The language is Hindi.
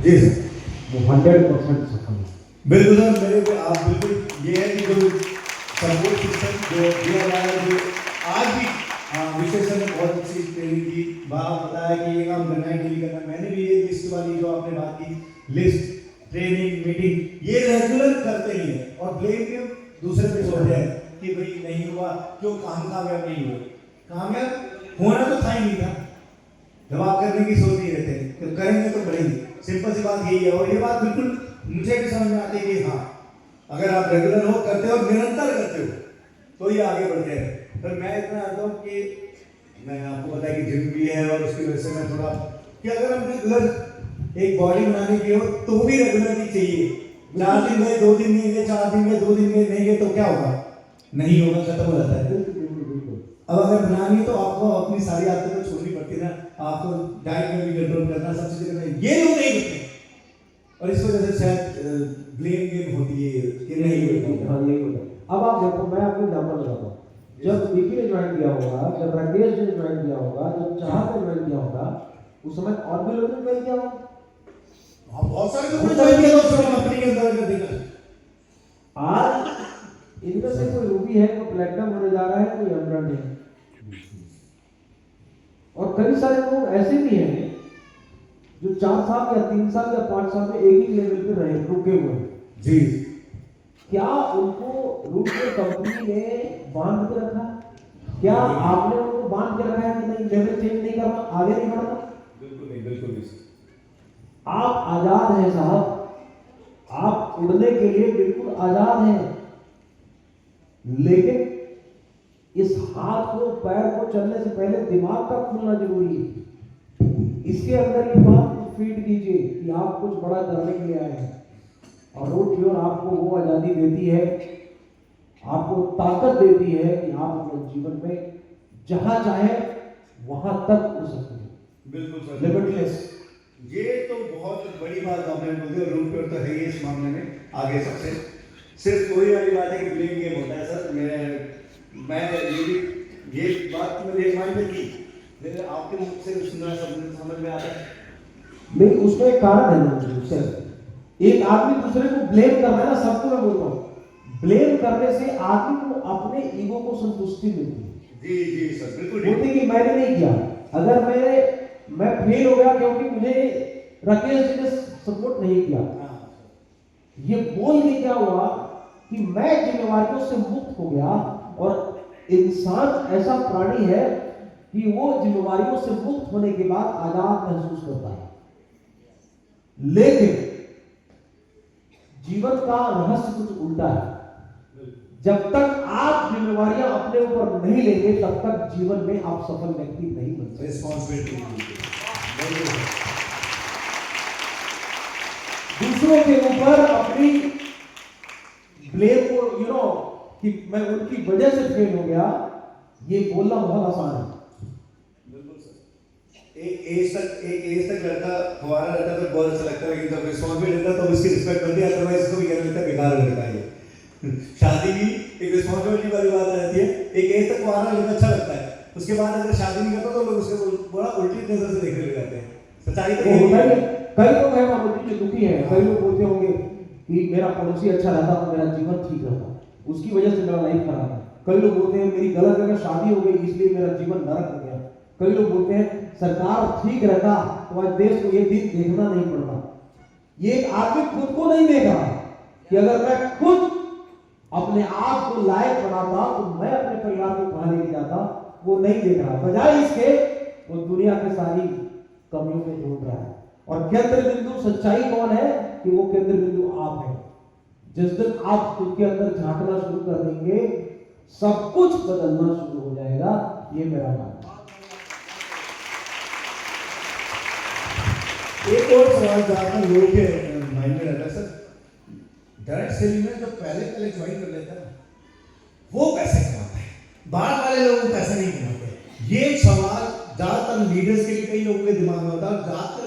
जी सर, वो 100% सफल है। बिल्कुल सर, मेरे को आप बिल्कुल ये है कि जो सपोर्ट सिस्टम जो दिया गया है, जो आज भी विशेषण ने बहुत अच्छी ट्रेनिंग की, वहाँ बताया कि ये काम करना है, डील करना है। मैंने भी ये लिस्ट वाली जो आपने बात की, लिस्ट, ट्रेनिंग, मीटिंग, ये रेगुलर करते ही है और ब्लेम गेम दूसरे पे छोड़ते हैं कि भाई नहीं हुआ, क्यों काम कामयाब नहीं हुए। कामयाब होना तो था ही नहीं था, जब आप करने की सोच नहीं रहते तो करेंगे तो बढ़ेंगे। सिंपल सी बात यही है और ये बात बिल्कुल मुझे भी समझ में आती है कि हाँ, अगर आप रेगुलर हो, करते हो, निरंतर करते हो तो ये आगे बढ़ते हैं। पर मैं इतना आता हूँ कि मैं आपको बताया कि जिम भी है और उसकी वजह से मैं थोड़ा कि अगर हम रेगुलर एक बॉडी बनाने की हो तो भी रेगुलर ही चाहिए। 4 दिन गए, 2 दिन नहीं गए, 4 दिन गए, 2 दिन गए, नहीं गए तो क्या होगा? नहीं होगा, खत्म हो जाता है। बिल्कुल। अब अगर बनानी है तो आपको अपनी सारी आदतें तो छोड़नी पड़ती है ना, आपको डाइट में भी कंट्रोल करना, सब चीजें करना है। ये लोग नहीं करते और इस वजह से शायद ब्लेम गेम होती है कि नहीं होता। हाँ, यही होता है। अब आप देखो, मैं आपको एग्जाम्पल बताता हूँ। जब विकी ने ज्वाइन किया होगा, जब राकेश ने ज्वाइन किया होगा, जब चाहत ने ज्वाइन किया होगा, उस समय और भी लोगों ने ज्वाइन किया होगा। बहुत सारे लोगों ने ज्वाइन किया तो कंपनी के अंदर देखा। आज इनमें से कोई रूबी है, कोई प्लेटिनम होने जा रहा है, कोई एमराल्ड है, और कई सारे लोग ऐसे भी हैं जो 4 साल या 3 साल या 5 साल में एक ही लेवल पे रहे, रुके हुए हैं। जी, क्या उनको रूट में कंपनी ने बांध के रखा? क्या आपने उनको बांध के रखा है कि नहीं, लेवल चेंज नहीं करना, आगे नहीं बढ़ना? बिल्कुल नहीं, बिल्कुल नहीं। आप आजाद हैं साहब, आप उड़ने के लिए बिल्कुल आजाद हैं, लेकिन इस हाथ को, पैर को चलने से पहले दिमाग का खुलना जरूरी है। इसके अंदर ये बात फीड कीजिए कि आप कुछ बड़ा करने के लिए आए हैं, और रोड श्योर आपको वो आजादी देती है, आपको ताकत देती है कि आप अपने जीवन में जहां चाहे वहां तक हो सकते हैं। बिल्कुल सर, लिमिटलेस। ये तो बहुत बड़ी बात आपने बोल दी और रूट पर तो है ही इस मामले में आगे सबसे। सिर्फ वही वाली बात है कि ब्लेम गेम होता है सर। मैं ये भी ये बात मेरे एक माइंड में थी, लेकिन आपके मुख से सुना समझ में आता है। नहीं, उसमें एक कारण है ना सर। एक आदमी दूसरे को ब्लेम कर रहा है ना, सबको मैं बोलता हूँ, ब्लेम करने से आदमी को अपने ईगो को संतुष्टि मिलती है। जी जी सर, बिल्कुल बोलते कि मैंने नहीं किया, अगर मैं फेल हो गया क्योंकि मुझे राकेश जी ने सपोर्ट नहीं किया, ये बोल के क्या हुआ कि मैं जिम्मेवारियों से मुक्त हो गया। और इंसान ऐसा प्राणी है कि वो जिम्मेवारियों से मुक्त होने के बाद आजाद महसूस करता है। लेकिन जीवन का रहस्य कुछ उल्टा है। जब तक आप जिम्मेवारियां अपने ऊपर नहीं लेंगे, तब तक जीवन में आप सफल व्यक्ति नहीं बन सकते। रिस्पॉन्सिबिलिटी दूसरों के ऊपर अपनी ब्लेम को कि मैं उनकी वजह से फेल हो गया, ये बोलना बहुत आसान है। एक एज तक लड़का हमारा रहता तो बहुत अच्छा लगता है, लेकिन जब रिस्पॉन्सिबल रहता तो उसकी रिस्पेक्ट बनती है, अदरवाइज इसको भी कहना लगता है बेकार लड़का है ये। शादी भी एक रिस्पॉन्सिबिलिटी वाली बात आ जाती है। एक एज तक हमारा लड़का अच्छा लगता है, उसके बाद अगर शादी नहीं करता तो लोग उसको बड़ा उल्टी नजर से देखने लग जाते हैं। सच्चाई तो वो होता है। कई लोग हैं बाबू जी जो दुखी हैं, कई लोग बोलते होंगे कि मेरा पड़ोसी अच्छा रहता तो मेरा जीवन ठीक रहता, उसकी वजह से मेरा लाइफ खराब है। कई लोग बोलते हैं मेरी गलत जगह शादी हो गई इसलिए मेरा जीवन नरक हो गया। कई लोग बोलते हैं सरकार ठीक रहता तो आज देश को ये दिन देखना नहीं पड़ता। ये एक आदमी खुद को नहीं देख रहा कि अगर मैं खुद अपने आप को लायक बनाता तो मैं अपने परिवार को कहां लेके जाता, वो नहीं देख रहा। बजाय इसके वो दुनिया की सारी कमियों को ढूंढ रहा है। और केंद्र बिंदु सच्चाई कौन है कि वो केंद्र बिंदु आप है। जिस दिन आप खुद के अंदर झांकना शुरू कर देंगे, सब कुछ बदलना शुरू हो जाएगा। ये मेरा मानना है। एक और सवाल जो आपका लोगों के माइंड में रहता है सर, डायरेक्ट सेलिंग में जो पहले ज्वाइन कर लेता है वो पैसे कमाता है, बाहर वाले लोग पैसे नहीं कमाते। ये एक सवाल ज्यादातर लीडर्स के लिए कई लोगों के दिमाग में होता है, ज्यादातर